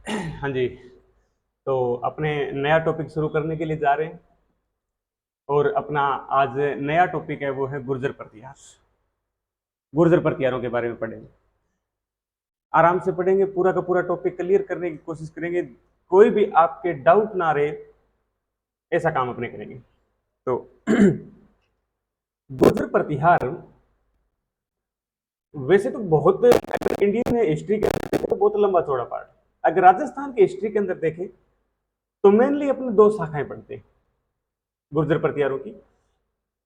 हाँ जी। तो अपने नया टॉपिक शुरू करने के लिए जा रहे हैं और अपना आज नया टॉपिक है वो है गुर्जर प्रतिहार। गुर्जर प्रतिहारों के बारे में पढ़ेंगे, आराम से पढ़ेंगे, पूरा का पूरा टॉपिक क्लियर करने की कोशिश करेंगे। कोई भी आपके डाउट ना रहे, ऐसा काम अपने करेंगे। तो गुर्जर प्रतिहार वैसे तो बहुत, अगर इंडियन हिस्ट्री के अंदर देखें तो बहुत लंबा चौड़ा पार्ट। अगर राजस्थान की हिस्ट्री के अंदर देखें तो मेनली अपने दो शाखाएं पढ़ते हैं गुर्जर प्रतिहारों की।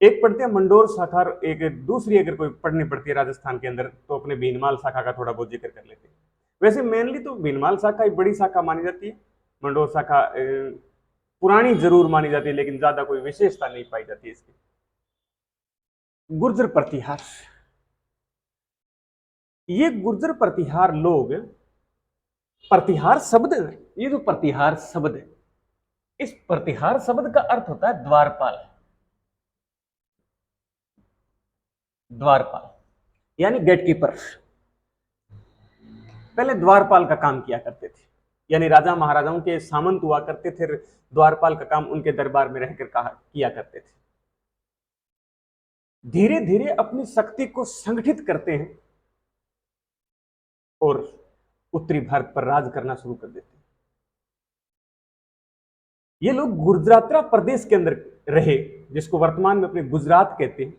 एक पढ़ते हैं मंडोर शाखा, एक दूसरी अगर कोई पढ़नी पड़ती है राजस्थान के अंदर तो अपने भीनमाल शाखा का थोड़ा बहुत जिक्र कर लेते हैं। वैसे मेनली तो भीनमाल शाखा एक बड़ी शाखा मानी जाती है। मंडोर शाखा पुरानी जरूर मानी जाती है, लेकिन ज्यादा कोई विशेषता नहीं पाई जाती है इसकी। गुर्जर प्रतिहार, ये गुर्जर प्रतिहार लोग, प्रतिहार शब्द, ये जो प्रतिहार शब्द है, इस प्रतिहार शब्द का अर्थ होता है द्वारपाल। द्वारपाल यानी गेटकीपर। पहले द्वारपाल का काम किया करते थे, यानी राजा महाराजाओं के सामंत हुआ करते थे, द्वारपाल का काम उनके दरबार में रहकर कहा किया करते थे। धीरे धीरे अपनी शक्ति को संगठित करते हैं और उत्तरी भारत पर राज करना शुरू कर देते हैं। ये लोग गुजरातरा प्रदेश के अंदर रहे, जिसको वर्तमान में अपने गुजरात कहते हैं।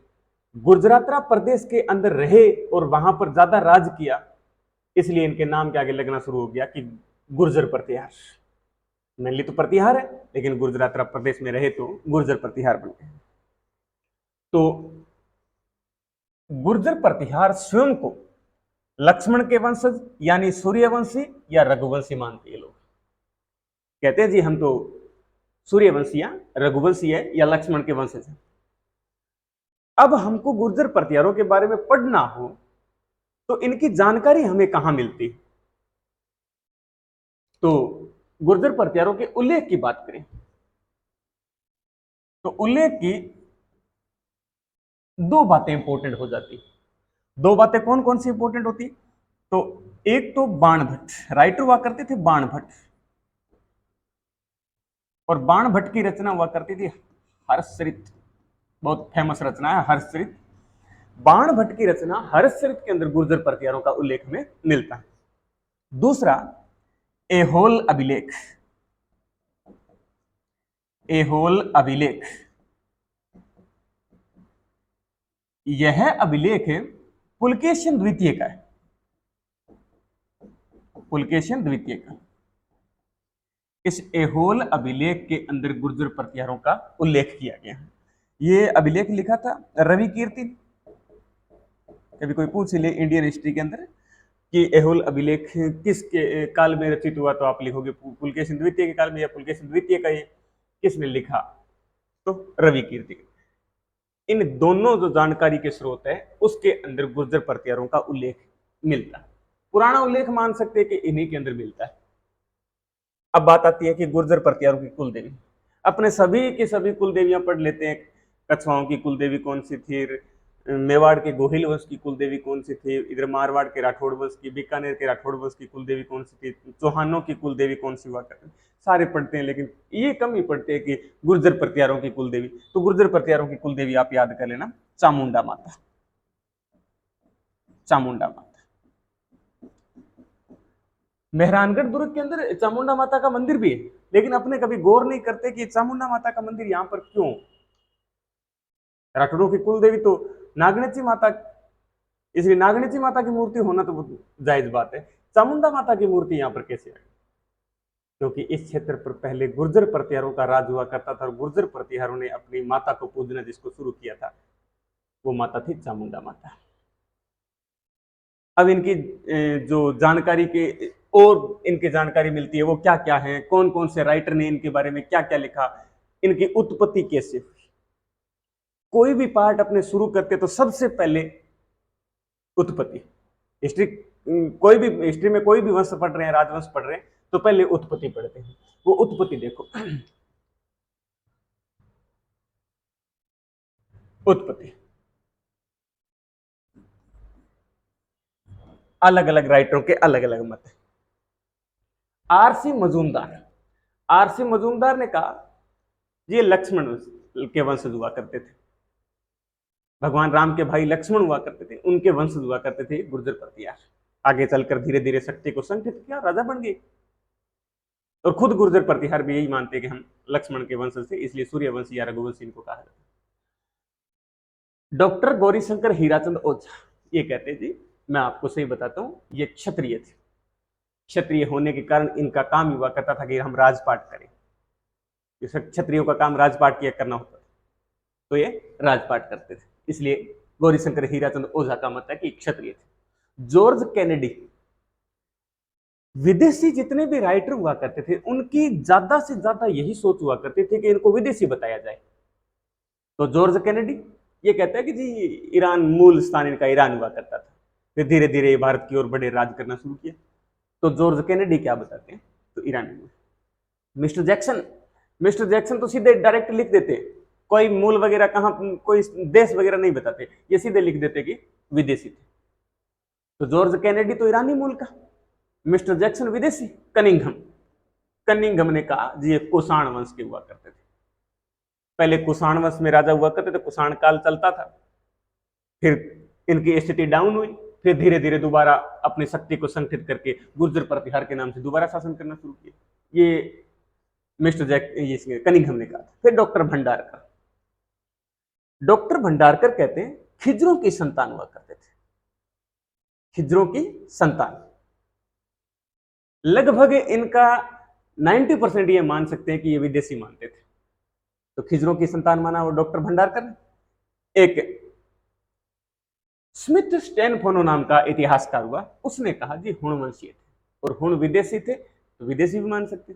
गुजरातरा प्रदेश के अंदर रहे और वहां पर ज्यादा राज किया, इसलिए इनके नाम के आगे लगना शुरू हो गया कि गुर्जर प्रतिहार। मेनली तो प्रतिहार है, लेकिन गुजरात प्रदेश में रहे तो गुर्जर प्रतिहार बन गए। तो गुर्जर प्रतिहार स्वयं को लक्ष्मण के वंशज यानी सूर्यवंशी या रघुवंशी मानते हैं लोग। कहते हैं जी हम तो सूर्यवंशी या रघुवंशी है या लक्ष्मण के वंशज हैं। अब हमको गुर्जर प्रतिहारों के बारे में पढ़ना हो तो इनकी जानकारी हमें कहां मिलती है? तो गुर्जर प्रतिहारों के उल्लेख की बात करें तो उल्लेख की दो बातें इंपॉर्टेंट हो जाती। दो बातें कौन कौन सी इंपॉर्टेंट होती? तो एक तो बाण भट्ट, राइटर हुआ करते थे बाण भट्ट, और बाण भट्ट की रचना हुआ करती थी हर्षचरित। बहुत फेमस रचना है हर्षचरित। बाण भट्ट की रचना हर्षचरित के अंदर गुर्जर प्रतिहारों का उल्लेख में मिलता है। दूसरा, एहोल अभिलेख। एहोल अभिलेख, यह अभिलेख पुलकेशिन द्वितीय का है। पुलकेशिन द्वितीय का। इस एहोल अभिलेख के अंदर गुर्जर प्रतिहारों का उल्लेख किया गया है। ये अभिलेख लिखा था रवि कीर्ति। कभी कोई पूछ ले इंडियन हिस्ट्री के अंदर कि एहोल अभिलेख किस के काल में रचित हुआ, तो आप लिखोगे पुलकेशिन द्वितीय के काल में या पुलकेशिन द्वितीय का। ये किसने लिखा? तो रवि कीर्ति। इन दोनों जो जानकारी के स्रोत है उसके अंदर गुर्जर प्रतिहारों का उल्लेख मिलता है। पुराना उल्लेख मान सकते हैं कि इन्हीं के अंदर मिलता है। अब बात आती है कि गुर्जर प्रतिहारों की कुल देवी। अपने सभी की सभी कुल देवियां पढ़ लेते हैं। कछवाओं की कुल देवी कौन सी थी, मेवाड़ के गोहिल वंश की कुल देवी कौन सी थी, इधर मारवाड़ के राठौड़ वंश की, बीकानेर के राठौड़ वंश की कुल देवी कौन सी थी, चौहानों की कुल देवी कौन सी हुआ करती, सारे पढ़ते हैं। लेकिन ये कम ही पढ़ते हैं कि गुर्जर प्रतिहारों की कुल देवी। तो गुर्जर प्रतिहारों की कुल देवी आप याद कर लेना, चामुंडा माता। चामुंडा माता। मेहरानगढ़ दुर्ग के अंदर चामुंडा माता का मंदिर भी है, लेकिन अपने कभी गौर नहीं करते कि चामुंडा माता का मंदिर यहां पर क्यों। राठौड़ों की कुल देवी तो नागणेची माता, इसलिए नागणेची माता की मूर्ति होना तो जायज बात है। चामुंडा माता की मूर्ति यहां पर कैसे आई? क्योंकि इस क्षेत्र पर पहले गुर्जर प्रतिहारों का राज हुआ करता था और गुर्जर प्रतिहारों ने अपनी माता को पूजना जिसको शुरू किया था, वो माता थी चामुंडा माता। अब इनकी जो जानकारी के और इनकी जानकारी मिलती है वो क्या क्या है, कौन कौन से राइटर ने इनके बारे में क्या क्या लिखा, इनकी उत्पत्ति कैसे हुई। कोई भी पार्ट अपने शुरू करते तो सबसे पहले उत्पत्ति। हिस्ट्री, कोई भी हिस्ट्री में कोई भी वंश पढ़ रहे हैं, राजवंश पढ़ रहे हैं, तो पहले उत्पत्ति पढ़ते हैं। वो उत्पत्ति देखो। उत्पत्ति अलग अलग राइटरों के अलग अलग मत है। आरसी मजूमदार, आरसी मजूमदार ने कहा ये लक्ष्मण के वंशज हुआ करते थे, भगवान राम के भाई लक्ष्मण हुआ करते थे, उनके वंशज हुआ करते थे गुर्जर प्रतिहार। आगे चलकर धीरे धीरे शक्ति को संगठित किया, राजा बन गए। और खुद गुर्जर प्रतिहार भी यही मानते हैं कि हम लक्ष्मण के वंशज थे, इसलिए सूर्यवंशी या रघुवंशी इनको कहा जाता है। डॉक्टर गौरीशंकर हीराचंद ओझा ये कहते जी, मैं आपको सही बताता हूं, ये क्षत्रिय थे। क्षत्रिय होने के कारण इनका काम हुआ करता था कि हम राजपाट करें। क्षत्रियों का काम राजपाट किया करना होता था, तो ये राजपाट करते थे, इसलिए गौरीशंकर हीराचंद ओझा का मत है कि क्षत्रिय थे। जॉर्ज कैनेडी, विदेशी जितने भी राइटर हुआ करते थे उनकी ज्यादा से ज्यादा यही सोच हुआ करती थी कि इनको विदेशी बताया जाए। तो जॉर्ज कैनेडी ये कहता है कि जी ईरान, मूल स्थान इनका ईरान हुआ करता था, फिर धीरे धीरे भारत की ओर बड़े राज करना शुरू किया। तो जॉर्ज कैनेडी क्या बताते हैं, तो ईरानी। मिस्टर जैक्सन, मिस्टर जैक्सन तो सीधे डायरेक्ट लिख देते, कोई मूल वगैरह कहां, कोई देश वगैरह नहीं बताते, ये सीधे लिख देते कि विदेशी थे। तो जॉर्ज कैनेडी तो ईरानी मूल का, मिस्टर जैक्सन विदेशी। कनिंघम, कनिंघम ने कहा जी ये कुषाण वंश के हुआ करते थे, पहले कुषाण वंश में राजा हुआ करते थे, कुषाण काल चलता था, फिर इनकी स्थिति डाउन हुई, फिर धीरे धीरे दोबारा अपनी शक्ति को संगठित करके गुर्जर प्रतिहार के नाम से दोबारा शासन करना शुरू किया। ये मिस्टर ये कनिंघम ने कहा। फिर डॉक्टर भंडारकर, डॉक्टर भंडारकर कहते हैं खिजरों की संतान हुआ करते थे, खिजरों की संतान। लगभग इनका 90% ये मान सकते हैं कि ये विदेशी मानते थे। तो खिजरों की संतान माना वो डॉक्टर भंडारकर ने। एक स्मिथ स्टैनफोनो नाम का इतिहासकार हुआ, उसने कहा जी हुण वंशीय थे, और हुण विदेशी थे, तो विदेशी भी मान सकते।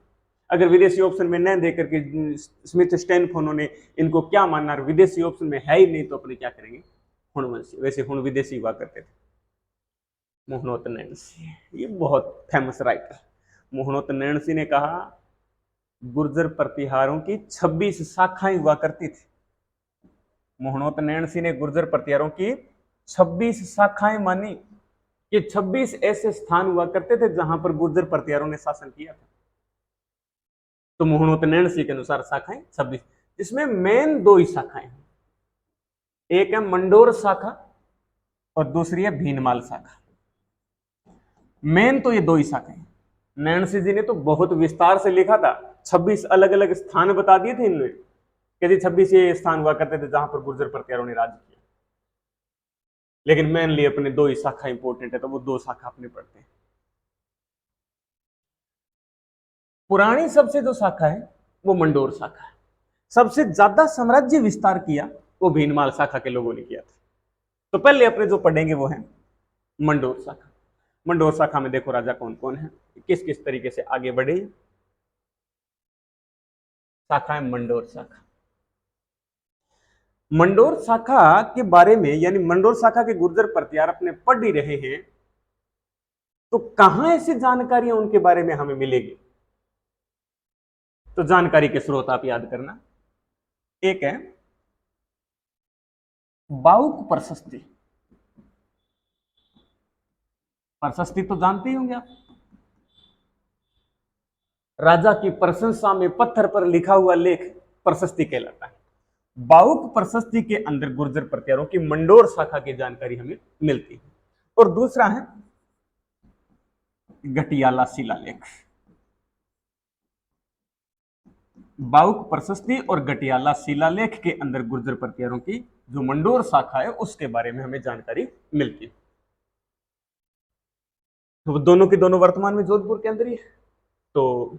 अगर विदेशी ऑप्शन में न देकर के स्मिथ स्टैनफोनो ने इनको क्या मानना, विदेशी ऑप्शन में है ही नहीं, तो अपने क्या करेंगे, हुण वंशीय। वैसे हुण विदेशी हुआ करते थे। मोहनोत नैणसी, ये बहुत फेमस राइटर, मोहनोत नैणसी ने कहा गुर्जर प्रतिहारों की 26 शाखाएं हुआ करती थी। मोहनोत नैणसी ने गुर्जर प्रतिहारों की 26 शाखाएं मानी कि 26 ऐसे स्थान हुआ करते थे जहां पर गुर्जर प्रतिहारों ने शासन किया था। तो मोहनोत नैणसी के अनुसार शाखाएं 26, जिसमें मेन 2 ही शाखाएं हैं, एक है मंडोर शाखा और दूसरी है भीनमाल शाखा। मेन तो ये 2 ही शाखाएं। नैणसी जी ने तो बहुत विस्तार से लिखा था, 26 अलग अलग स्थान बता दिए थे इनमें कि 26 ये स्थान हुआ करते थे जहां पर गुर्जर प्रतिहारों ने राज किया। लेकिन मेनली अपने 2 ही शाखा इंपॉर्टेंट है, तो वो 2 शाखा अपने पढ़ते हैं। पुरानी सबसे जो शाखा है वो मंडोर शाखा है। सबसे ज्यादा साम्राज्य विस्तार किया वो भीनमाल शाखा के लोगों ने किया था। तो पहले अपने जो पढ़ेंगे वो है मंडोर शाखा। मंडोर शाखा में देखो राजा कौन कौन है, किस किस तरीके से आगे बढ़े। शाखा है मंडोर शाखा। मंडोर शाखा के बारे में, यानी मंडोर शाखा के गुर्जर प्रतिहार अपने पढ़ ही रहे हैं, तो कहां ऐसी जानकारियां उनके बारे में हमें मिलेगी। तो जानकारी के स्रोत आप याद करना, एक है बाउक प्रशस्ति। प्रशस्ति तो जानते ही होंगे आप, राजा की प्रशंसा में पत्थर पर लिखा हुआ लेख प्रशस्ति कहलाता है। बाउक प्रशस्ति के अंदर गुर्जर प्रतिहारों की मंडोर शाखा की जानकारी हमें मिलती है। और दूसरा है गटियाला शिलालेख। बाउक प्रशस्ति और गटियाला शिलालेख के अंदर गुर्जर प्रतिहारों की जो मंडोर शाखा है उसके बारे में हमें जानकारी मिलती है। तो दोनों की दोनों वर्तमान में जोधपुर के अंदर ही है। तो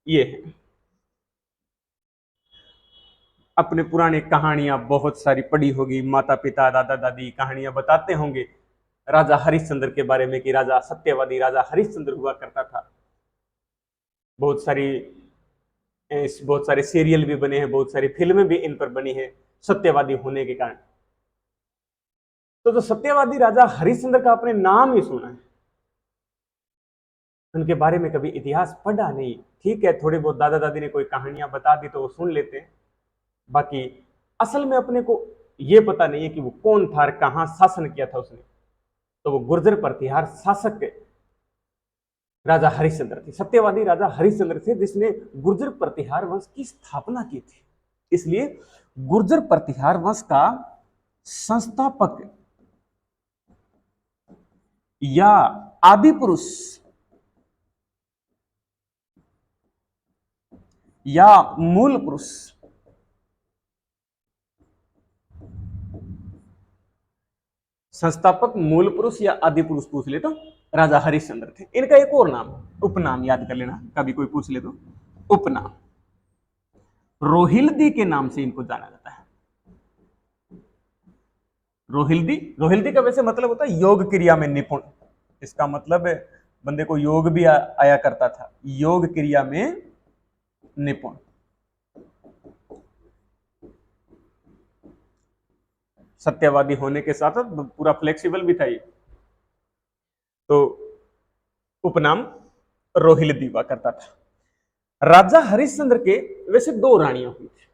ये है, अपने पुराने कहानियां बहुत सारी पढ़ी होगी, माता पिता दादा दादी कहानियां बताते होंगे राजा हरिश्चंद्र के बारे में कि राजा सत्यवादी राजा हरिश्चंद्र हुआ करता था। बहुत सारे सीरियल भी बने हैं, बहुत सारी फिल्में भी इन पर बनी है सत्यवादी होने के कारण। तो जो सत्यवादी राजा हरिश्चंद्र का अपने नाम ही सुना है, उनके बारे में कभी इतिहास पढ़ा नहीं। ठीक है, थोड़ी बहुत दादा दादी ने कोई कहानियां बता दी तो वो सुन लेते हैं, बाकी असल में अपने को यह पता नहीं है कि वो कौन था, कहां शासन किया था उसने। तो वो गुर्जर प्रतिहार शासक राजा हरिश्चंद्र थे, सत्यवादी राजा हरिश्चंद्र थे, जिसने गुर्जर प्रतिहार वंश की स्थापना की थी। इसलिए गुर्जर प्रतिहार वंश का संस्थापक या आदि पुरुष या मूल पुरुष संस्थापक, मूल पुरुष या आदि पुरुष पूछ ले तो राजा हरिश्चंद्र थे। इनका एक और नाम, उपनाम याद कर लेना, कभी कोई पूछ ले तो उपनाम रोहिल्दी के नाम से इनको जाना जाता है। रोहिल्दी, रोहिल्दी का वैसे मतलब होता है योग क्रिया में निपुण। इसका मतलब है बंदे को योग भी आया करता था, योग क्रिया में निपुण। सत्यवादी होने के साथ पूरा फ्लेक्सिबल भी था ये। तो उपनाम रोहिल्दी हुआ करता था। राजा हरिश्चंद्र के वैसे दो रानियां हुई थी,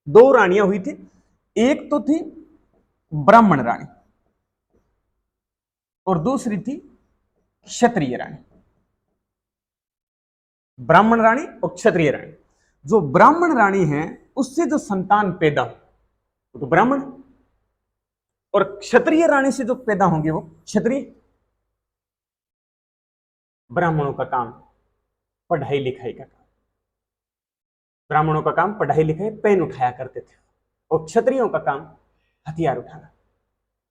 दो रानियां हुई थी। एक तो थी ब्राह्मण रानी और दूसरी थी क्षत्रिय रानी। ब्राह्मण रानी और क्षत्रिय रानी। जो ब्राह्मण रानी है उससे जो संतान पैदा हो वो तो ब्राह्मण, और क्षत्रिय रानी से जो पैदा होंगे वो क्षत्रिय। ब्राह्मणों का काम पढ़ाई लिखाई का काम, ब्राह्मणों का काम पढ़ाई लिखाई पेन उठाया करते थे, और क्षत्रियों का काम हथियार उठाना।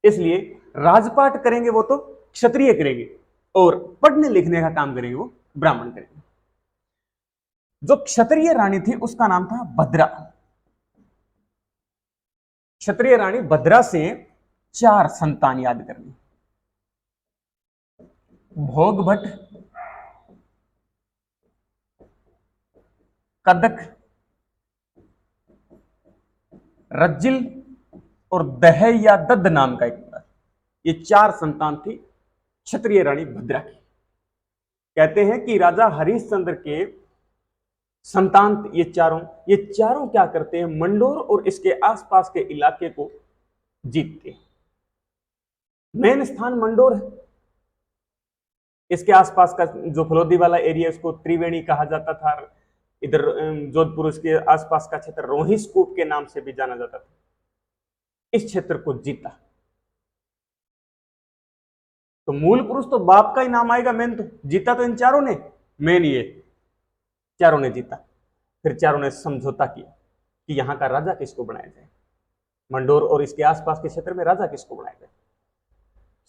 इसलिए राजपाट करेंगे वो तो क्षत्रिय करेंगे, और पढ़ने लिखने का काम करेंगे वो ब्राह्मण करेंगे। जो क्षत्रिय रानी थी उसका नाम था भद्रा। क्षत्रिय रानी भद्रा से 4 संतान याद करनी। भोग भट्ट, कदक, रज्जिल और दह या दद्द नाम का एक पुत्र। ये 4 संतान थी क्षत्रिय रानी भद्रा की। कहते हैं कि राजा हरिश्चंद्र के संतान ये चारों क्या करते हैं, मंडोर और इसके आसपास के इलाके को जीतते हैं। मेन स्थान मंडोर है, इसके आसपास का जो फलोदी वाला एरिया उसको त्रिवेणी कहा जाता था। इधर जोधपुर के आसपास का क्षेत्र रोहिस कूप के नाम से भी जाना जाता था। इस क्षेत्र को जीता। तो मूल पुरुष तो बाप का ही नाम आएगा, मेन तो जीता तो इन चारों ने, मेन ये चारों ने जीता। फिर चारों ने समझौता किया कि यहां का राजा किसको बनाया जाए, मंडोर और इसके आसपास के क्षेत्र में राजा किसको बनाया जाए।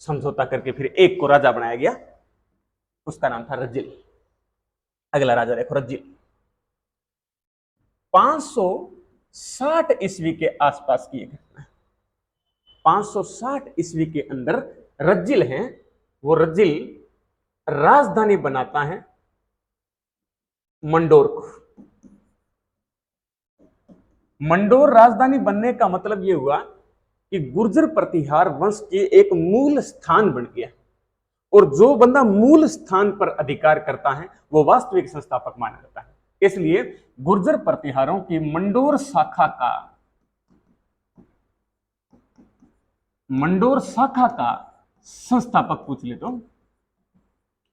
समझौता करके फिर एक को राजा बनाया गया, उसका नाम था रज्जिल। अगला राजा देखो रज्जिल। 560 ईस्वी के आसपास की घटना है। 560 ईस्वी के अंदर रज्जिल हैं, वो रज्जिल राजधानी बनाता है मंडोर को। मंडोर राजधानी बनने का मतलब यह हुआ कि गुर्जर प्रतिहार वंश के एक मूल स्थान बन गया, और जो बंदा मूल स्थान पर अधिकार करता है वो वास्तविक संस्थापक माना जाता है। इसलिए गुर्जर प्रतिहारों की मंडोर शाखा का संस्थापक पूछ ले तो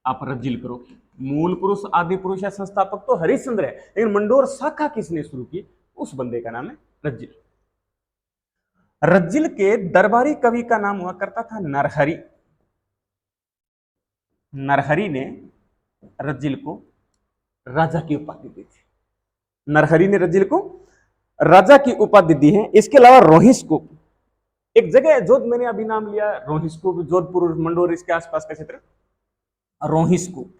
आप रज्जिल करो। मूल पुरुष, आदि पुरुष या संस्थापक तो हरिश्चंद्र है, लेकिन मंडोर शाखा किसने शुरू की, उस बंदे का नाम है रज्जिल। रज्जिल के दरबारी कवि का नाम हुआ करता था नरहरि। नरहरि ने रज्जिल को राजा की उपाधि दी थी। नरहरि ने रज्जिल को राजा की उपाधि दी है। इसके अलावा रोहिस्कूप एक जगह है, जो मैंने अभी नाम लिया रोहिस्कूप, जोधपुर मंडोर इसके आसपास का क्षेत्र रोहिस्कूप।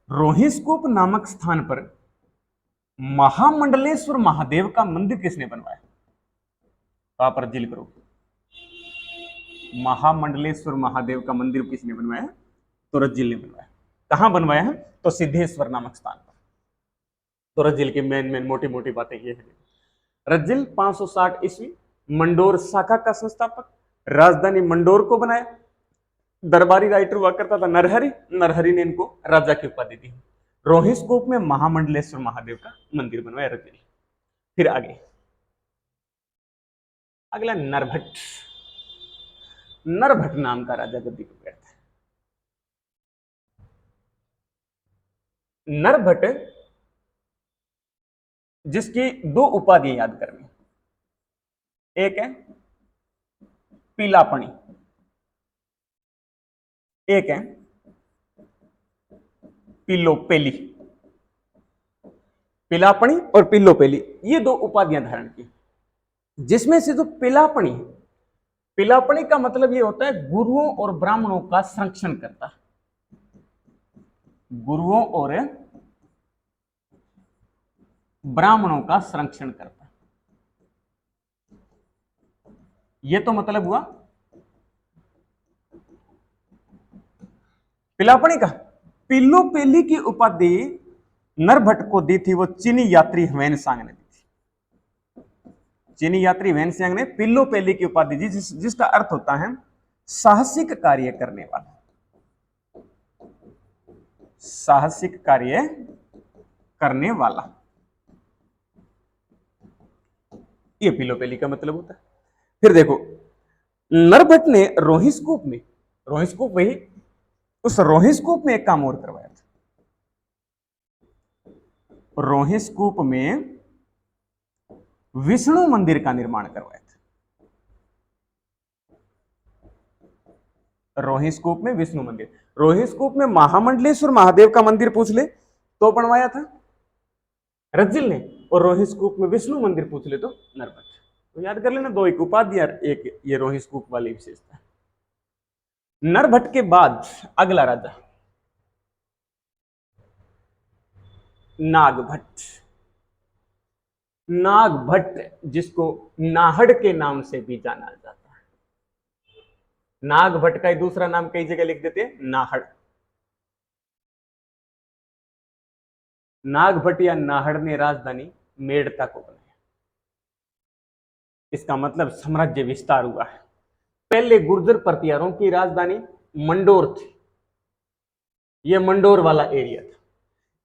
रोहिस्कूप नामक स्थान पर महामंडलेश्वर महादेव का मंदिर किसने बनवाया, तो आप रज्जिल करो। महामंडलेश्वर महादेव का मंदिर किसने बनवाया, तो रज्जिल ने बनवाया। कहां बनवाया है, तो सिद्धेश्वर नामक स्थान पर। तो रज्जिल की मेन मोटी मोटी बातें ये है। रज्जिल 560 ईस्वी मंडोर शाखा का संस्थापक, राजधानी मंडोर को बनाया। दरबारी राइटर हुआ करता था नरहरि। नरहरि ने इनको राजा की उपाधि दी। रोहिस्कूप में महामंडलेश्वर महादेव का मंदिर बनवाया रज्जिल। फिर आगे अगला नरभट्ट। नरभट्ट नाम का राजा गद्दी पर बैठता है। नरभट्ट जिसकी दो उपाधियां याद करनी, एक है पीलापणी, एक है पिल्लोपेली। पिलापणी और पिल्लोपेली, ये दो उपाधियां धारण की, जिसमें से जो पिलापणी, पिलापणी का मतलब ये होता है गुरुओं और ब्राह्मणों का संरक्षण करता, गुरुओं और ब्राह्मणों का संरक्षण करता। ये तो मतलब हुआ पिलापणी का। पिल्लोपेली की उपाधि नरभट्ट को दी थी वो चीनी यात्री ह्वेनसांग ने दी थी। चीनी यात्री ह्वेनसांग ने पिल्लोपेली की उपाधि दी, जिसका अर्थ होता है साहसिक कार्य करने वाला, साहसिक कार्य करने वाला, ये पिल्लोपेली का मतलब होता है। फिर देखो नरभट्ट ने रोहिस्कूप में, रोहिस्कूप वही, उस रोहिस्कूप में एक काम और करवाया था। रोहिस्कूप में विष्णु मंदिर का निर्माण करवाया था। रोहिस्कूप में विष्णु मंदिर, रोहिस्कूप में महामंडलेश्वर महादेव का मंदिर पूछ ले तो बनवाया था रज्जिल ने, और रोहिस्कूप में विष्णु मंदिर पूछ ले तो नरभट्ट। तो याद कर लेना, दो एक उपाधियां, एक ये रोहिस्कूप वाली विशेषता। नरभट्ट के बाद अगला राजा नागभट्ट। नागभट्ट जिसको नाहड़ के नाम से भी जाना जाता है, नागभट्ट का ही दूसरा नाम कई जगह लिख देते हैं नाहड़। नागभट्ट या नाहड़ ने राजधानी मेड़ता को बनाया। इसका मतलब साम्राज्य विस्तार हुआ है। पहले गुर्जर प्रतिहारों की राजधानी मंडोर थी, यह मंडोर वाला एरिया था।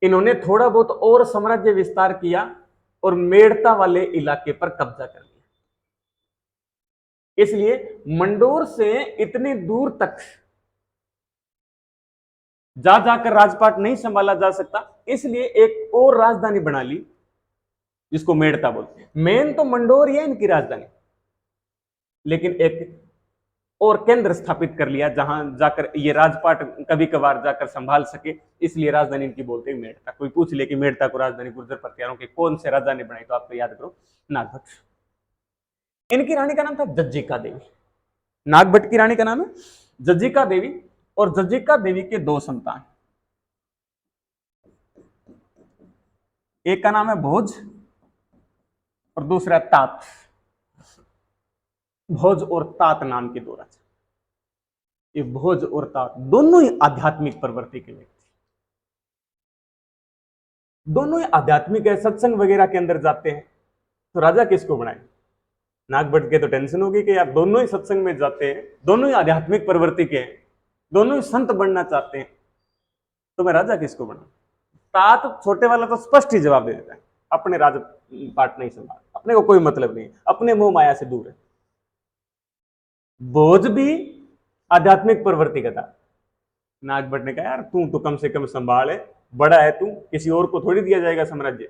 इन्होंने थोड़ा बहुत और साम्राज्य विस्तार किया और मेड़ता वाले इलाके पर कब्जा कर लिया। इसलिए मंडोर से इतनी दूर तक जा जाकर राजपाट नहीं संभाला जा सकता, इसलिए एक और राजधानी बना ली जिसको मेड़ता बोलते हैं। मेन तो मंडोर ही है इनकी राजधानी, लेकिन एक और केंद्र स्थापित कर लिया जहां जाकर ये राजपाट कभी कभार जाकर संभाल सके, इसलिए राजधानी इनकी बोलते हैं मेड़ता। कोई पूछ ले कि मेड़ता को राजधानी गुर्जर प्रतिहारों के कौन से राजा ने बनाई, तो आप तो याद करो नागभट्ट। इनकी रानी का नाम था जज्जिका देवी। नागभट्ट की रानी का नाम है जज्जिका देवी, और जज्जिका देवी के दो संतान, एक का नाम है भोज और दूसरा तात। भोज और तात नाम के दो राजा। ये भोज और तात दोनों ही आध्यात्मिक प्रवृत्ति के व्यक्ति, दोनों ही आध्यात्मिक है, सत्संग वगैरह के अंदर जाते हैं। तो राजा किसको बनाए? नागभट्ट के तो टेंशन होगी कि यार दोनों ही सत्संग में जाते हैं, दोनों ही आध्यात्मिक प्रवृत्ति के हैं, दोनों ही संत बनना चाहते हैं, तो मैं राजा किसको बना? तात छोटे वाला तो स्पष्ट ही जवाब दे देता है, अपने राज पाट नहीं संभाल, अपने को कोई मतलब नहीं, अपने मोह माया से दूर है। भोज भी आध्यात्मिक प्रवृत्ति का था। नागभट्ट ने कहा यार तू तो कम से कम संभाल है, बड़ा है तू, किसी और को थोड़ी दिया जाएगा साम्राज्य,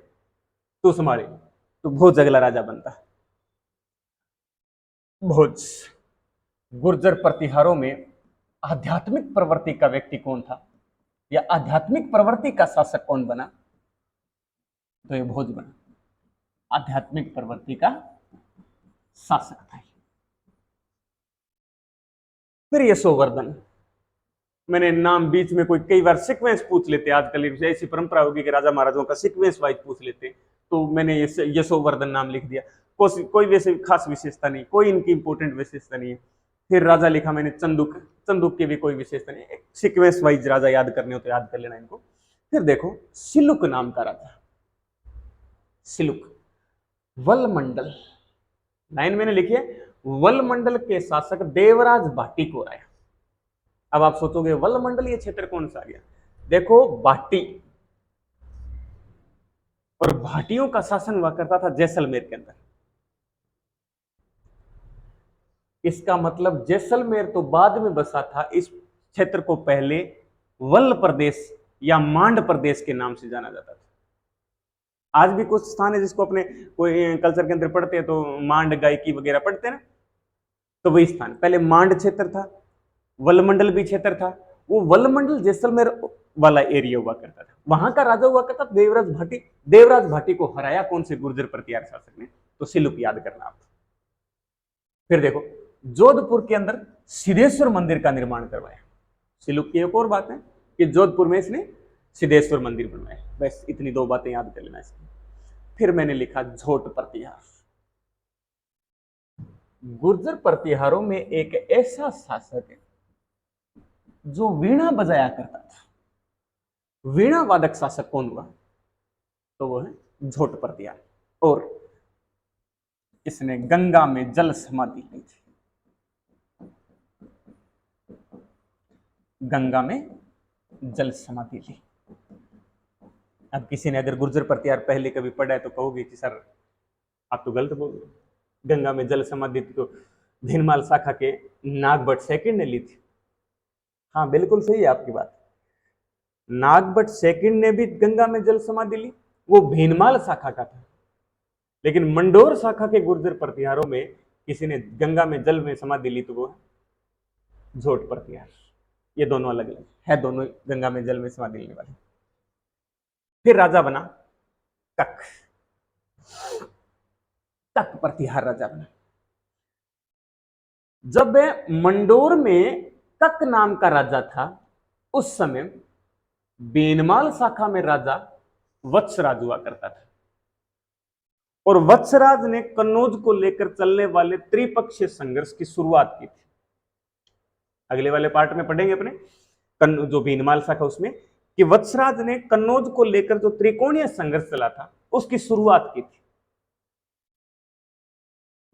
तू संभाले। तो भोज अगला राजा बनता है। भोज गुर्जर प्रतिहारों में आध्यात्मिक प्रवृत्ति का व्यक्ति कौन था, या आध्यात्मिक प्रवृत्ति का शासक कौन बना? तो ये भोज बना, आध्यात्मिक प्रवृत्ति का शासक था। फिर यशोवर्धन, मैंने नाम बीच में कोई कई बार सीक्वेंस पूछ लेते, आजकल ऐसी परंपरा होगी कि राजा महाराजों का सीक्वेंस वाइज पूछ लेते, तो मैंने यशोवर्धन नाम लिख दिया। कोई वैसे खास विशेषता नहीं, कोई इनकी इंपोर्टेंट विशेषता नहीं है। फिर राजा लिखा मैंने चंदुक, चंदुक की भी कोई विशेषता नहीं, सीक्वेंस वाइज राजा याद करने हो तो याद कर लेना इनको। फिर देखो सिलुक नाम का राजा, सिलुक वलमंडल, लाइन मैंने लिखी है, वलमंडल के शासक देवराज भाटी को आया। अब आप सोचोगे वलमंडल ये क्षेत्र कौन सा आ गया? देखो भाटी, और भाटियों का शासन हुआ करता था जैसलमेर के अंदर। इसका मतलब जैसलमेर तो बाद में बसा था, इस क्षेत्र को पहले वल्ल प्रदेश या मांड प्रदेश के नाम से जाना जाता था। आज भी कुछ स्थान है जिसको अपने कोई कल्चर के अंदर पढ़ते हैं तो मांड गायकी वगैरह पढ़ते हैं ना, तो वही स्थान पहले मांड क्षेत्र था, वलमंडल भी क्षेत्र था। वो वलमंडल जैसलमेर वाला एरिया हुआ करता था, वहां का राजा हुआ करता देवराज भाटी। देवराज भाटी को हराया कौन से गुर्जर प्रतिहार शासक ने, तो सिलुक याद करना आप। फिर देखो जोधपुर के अंदर सिद्धेश्वर मंदिर का निर्माण करवाया। सिलुक की एक और बात है कि जोधपुर में इसने सिद्धेश्वर मंदिर बनवाया। बस इतनी दो बातें याद कर लेना इसकी। फिर मैंने लिखा झोट प्रतिहार। गुर्जर प्रतिहारों में एक ऐसा शासक है जो वीणा बजाया करता था। वीणा वादक शासक कौन हुआ, तो वो है झोट प्रतिहार। और इसने गंगा में जल समाधि ली थी। गंगा में जल समाधि ली। अब किसी ने अगर गुर्जर प्रतिहार पहले कभी पढ़ा है तो कहोगे कि सर आप तो गलत बोल रहे, गंगा में जल समाधि तो भीनमाल शाखा के नागभट्ट सेकंड ने ली थी। हाँ बिल्कुल सही है आपकी बात, नागभट्ट सेकंड ने भी गंगा में जल समाधि ली, वो भीनमाल शाखा का था। लेकिन मंडोर शाखा के गुर्जर प्रतिहारों में किसी ने गंगा में जल में समाधि ली तो वो झोट प्रतिहार। ये दोनों अलग अलग है, दोनों गंगा में जल में समाधि लेने वाले। फिर राजा बना कक। कक प्रतिहार राजा बना। जब मंडोर में कक नाम का राजा था उस समय बेनमाल शाखा में राजा वत्सराज हुआ करता था। और वत्सराज ने कन्नौज को लेकर चलने वाले त्रिपक्षीय संघर्ष की शुरुआत की थी। अगले वाले पार्ट में पढ़ेंगे अपने जो भीनमाल शाखा उसमें कि वत्सराज ने कन्नौज को लेकर जो त्रिकोणीय संघर्ष चला था उसकी शुरुआत की थी।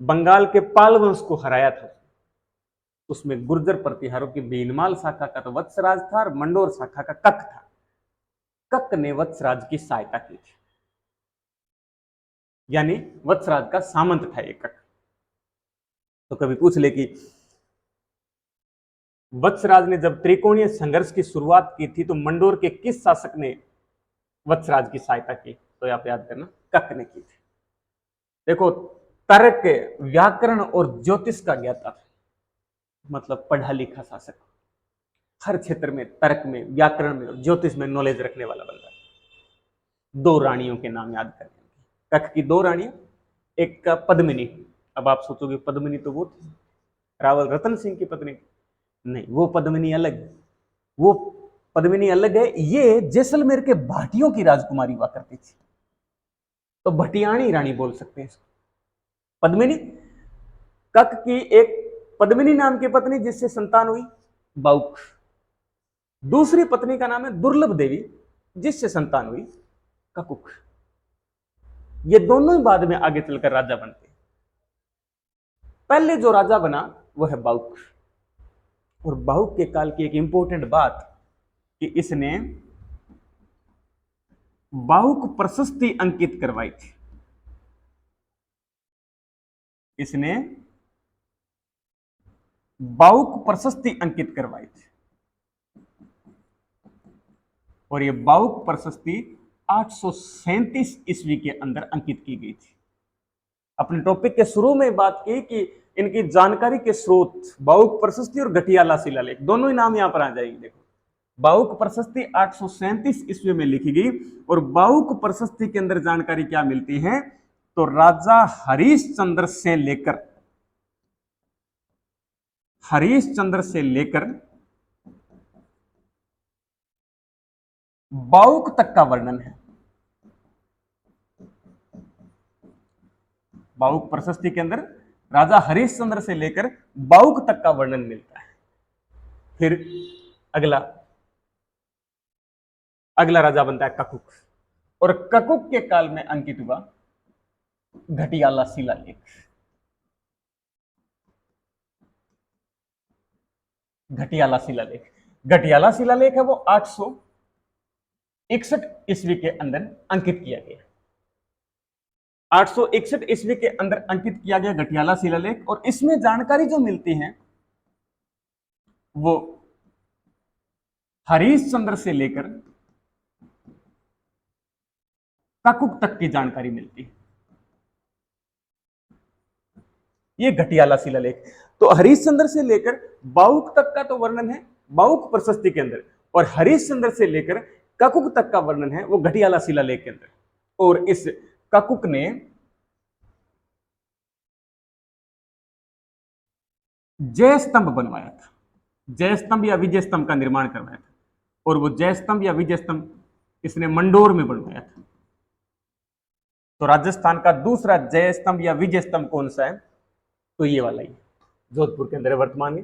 बंगाल के पाल वंश को हराया था। उसमें गुर्जर प्रतिहारों की भीनमाल शाखा का तो वत्सराज था और मंडोर शाखा का कक था। कक ने वत्सराज की सहायता की थी, यानी वत्सराज का सामंत था एक कक। तो कभी पूछ ले कि वत्सराज ने जब त्रिकोणीय संघर्ष की शुरुआत की थी तो मंडोर के किस शासक ने वत्सराज की सहायता की, तो आप याद करना कक ने की थी। देखो तर्क, व्याकरण और ज्योतिष का ज्ञाता था, मतलब पढ़ा लिखा शासक। हर क्षेत्र में तर्क में, व्याकरण में और ज्योतिष में नॉलेज रखने वाला बंदा। दो रानियों के नाम याद करें। कक की दो रानियां, एक का पद्मिनी। अब आप सोचोगे पद्मिनी तो वो थी रावल रतन सिंह की पत्नी, नहीं वो पद्मिनी अलग, वो पद्मिनी अलग है। ये जैसलमेर के भाटियों की राजकुमारी हुआ करती थी, तो भटियाणी रानी बोल सकते हैं इसको। पद्मिनी कक की एक पद्मिनी नाम की पत्नी जिससे संतान हुई बाउक। दूसरी पत्नी का नाम है दुर्लभ देवी जिससे संतान हुई ककुक। ये दोनों ही बाद में आगे चलकर राजा बनते। पहले जो राजा बना वो है बाउक। और बाउक के काल की एक इंपॉर्टेंट बात कि इसने बाउक प्रशस्ति अंकित करवाई थी। इसने बाउक प्रशस्ति अंकित करवाई थी और यह बाउक प्रशस्ति 837 ईस्वी के अंदर अंकित की गई थी। अपने टॉपिक के शुरू में बात की कि इनकी जानकारी के स्रोत बाउक प्रशस्ति और घटियाला शिलालेख, दोनों ही नाम यहां पर आ जाएंगे। देखो बाउक प्रशस्ति 837 ईस्वी में लिखी गई और बाउक प्रशस्ति के अंदर जानकारी क्या मिलती है, तो राजा हरिश्चंद्र से लेकर बाउक तक का वर्णन है। बाउक प्रशस्ति के अंदर राजा हरिश्चंद्र से लेकर बाउक तक का वर्णन मिलता है। फिर अगला राजा बनता है ककुक और ककुक के काल में अंकित हुआ घटियाला शिलालेख। घटियाला शिलालेख है वो 861 ईस्वी के अंदर अंकित किया गया। 861 ईस्वी के अंदर अंकित किया गया गटियाला शिलालेख, और इसमें जानकारी जो मिलती है वो हरिश्चंद्र से लेकर काकुक तक की जानकारी मिलती है। ये घटियाला शिलालेख। तो हरिश्चंद्र से लेकर बाउक तक का तो वर्णन है बाउक प्रशस्ति के अंदर, और हरिश्चंद्र से लेकर काकुक तक का वर्णन है वो घटियाला शिलालेख के अंदर। और इस काकुक ने जय स्तंभ बनवाया था, जय स्तंभ या विजय स्तंभ का निर्माण करवाया था, और वो जय स्तंभ या विजय स्तंभ इसने मंडोर में बनवाया था। तो राजस्थान का दूसरा जय स्तंभ या विजय स्तंभ कौन सा है? तो ये वाला ही, जोधपुर के अंदर है वर्तमान में।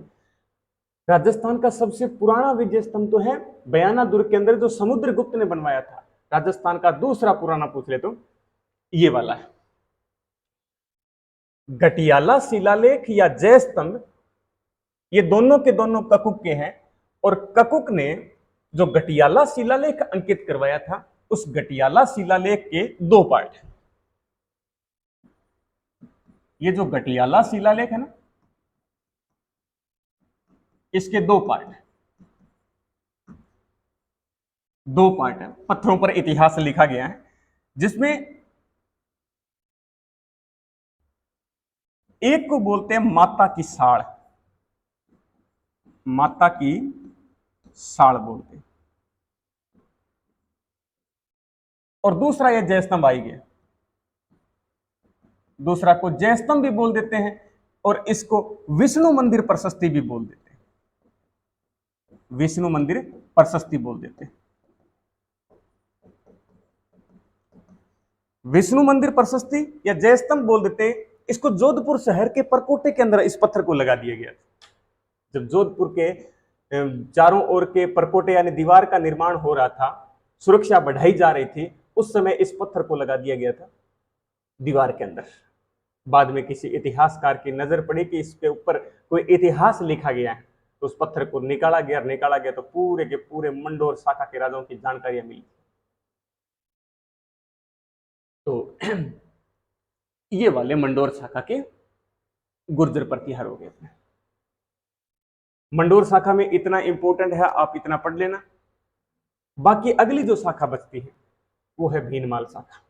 राजस्थान का सबसे पुराना विजय स्तंभ तो है बयाना दुर्ग के अंदर, जो समुद्रगुप्त ने बनवाया था। राजस्थान का दूसरा पुराना पूछ ले तो ये वाला है। घटियाला शिलालेख या जय स्तंभ ये दोनों के दोनों ककुक के हैं, और ककुक ने जो घटियाला शिलालेख अंकित करवाया था उस घटियाला शिलालेख के दो पार्ट हैं। ये जो घटियाला शिलालेख है ना, इसके दो पार्ट हैं, दो पार्ट है। पत्थरों पर इतिहास लिखा गया है, जिसमें एक को बोलते हैं माता की साड़, माता की साड़ बोलते हैं, और दूसरा ये जय स्तंभ आई गया। दूसरा को जय स्तंभ भी बोल देते हैं, और इसको विष्णु मंदिर प्रशस्ति भी बोल देते हैं, विष्णु मंदिर प्रशस्ति बोल देते हैं। विष्णु मंदिर प्रशस्ति या जय स्तंभ बोल देते हैं। इसको जोधपुर शहर के परकोटे के अंदर इस पत्थर को लगा दिया गया। जब जोधपुर के चारों ओर के परकोटे यानी दीवार का निर्माण हो रहा था, सुरक्षा बढ़ाई जा रही थी, उस समय इस पत्थर को लगा दिया गया था दीवार के अंदर। बाद में किसी इतिहासकार की नजर पड़ी कि इसके ऊपर कोई इतिहास लिखा गया है, तो उस पत्थर को निकाला गया तो पूरे के पूरे मंडोर शाखा के राजाओं की जानकारियां मिली। तो ये वाले मंडोर शाखा के गुर्जर प्रतिहार हो गए थे। मंडोर शाखा में इतना इंपॉर्टेंट है, आप इतना पढ़ लेना। बाकी अगली जो शाखा बचती है वो है भीनमाल शाखा।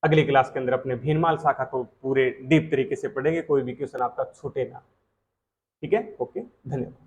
अगली क्लास के अंदर अपने भीनमाल शाखा को पूरे डीप तरीके से पढ़ेंगे, कोई भी क्वेश्चन आपका छूटे ना। ठीक है, ओके, धन्यवाद।